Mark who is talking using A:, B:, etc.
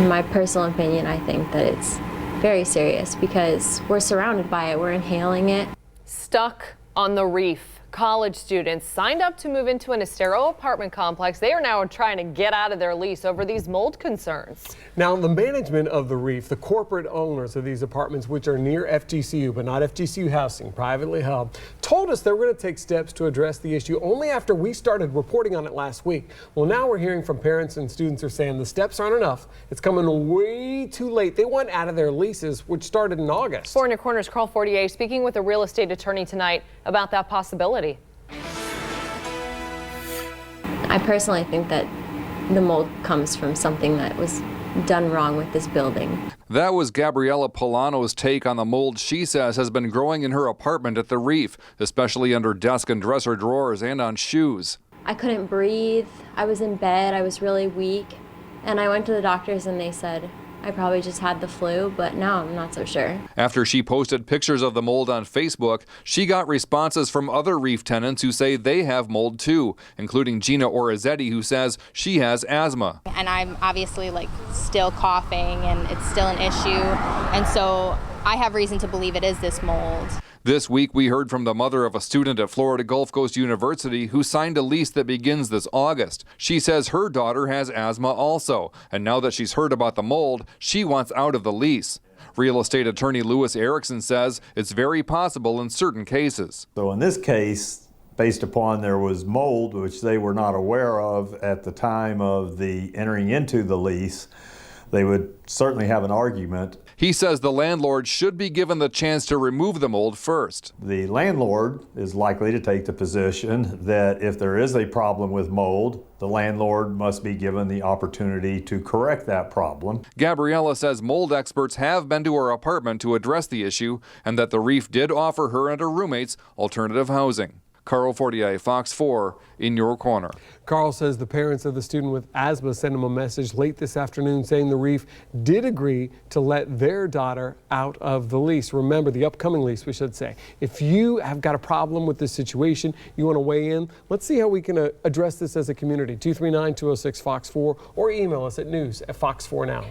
A: In my personal opinion, I think that it's very serious because we're surrounded by it, we're inhaling it.
B: Stuck on the Reef. College students signed up to move into an Estero apartment complex. They are now trying to get out of their lease over these mold concerns.
C: Now, the management of the Reef, the corporate owners of these apartments, which are near FGCU, but not FGCU housing, privately held, told us they were going to take steps to address the issue only after we started reporting on it last week. Well, now we're hearing from parents and students who are saying the steps aren't enough. It's coming way too late. They want out of their leases, which started in August.
B: 4 in Your Corner's Carl Fortier speaking with a real estate attorney tonight about that possibility.
A: I personally think that the mold comes from something that was done wrong with this building.
D: That was Gabriella Polano's take on the mold she says has been growing in her apartment at the Reef, especially under desk and dresser drawers and on shoes.
A: I couldn't breathe. I was in bed. I was really weak. And I went to the doctors and they said I probably just had the flu, but now I'm not so sure.
D: After she posted pictures of the mold on Facebook, she got responses from other Reef tenants who say they have mold too, including Gina Orizetti, who says she has asthma.
E: And I'm obviously still coughing and it's still an issue. And so I have reason to believe it is this mold.
D: This week, we heard from the mother of a student at Florida Gulf Coast University who signed a lease that begins this August. She says her daughter has asthma also, and now that she's heard about the mold, she wants out of the lease. Real estate attorney Lewis Erickson says it's very possible in certain cases.
F: So in this case, based upon there was mold, which they were not aware of at the time of the entering into the lease, they would certainly have an argument.
D: He says the landlord should be given the chance to remove the mold first.
F: The landlord is likely to take the position that if there is a problem with mold, the landlord must be given the opportunity to correct that problem.
D: Gabriella says mold experts have been to her apartment to address the issue and that the Reef did offer her and her roommates alternative housing. Carl Fortier, Fox 4, in your corner.
C: Carl says the parents of the student with asthma sent him a message late this afternoon saying the Reef did agree to let their daughter out of the lease. Remember, the upcoming lease, we should say. If you have got a problem with this situation, you want to weigh in, let's see how we can address this as a community. 239-206-FOX4 or email us at news@fox4now.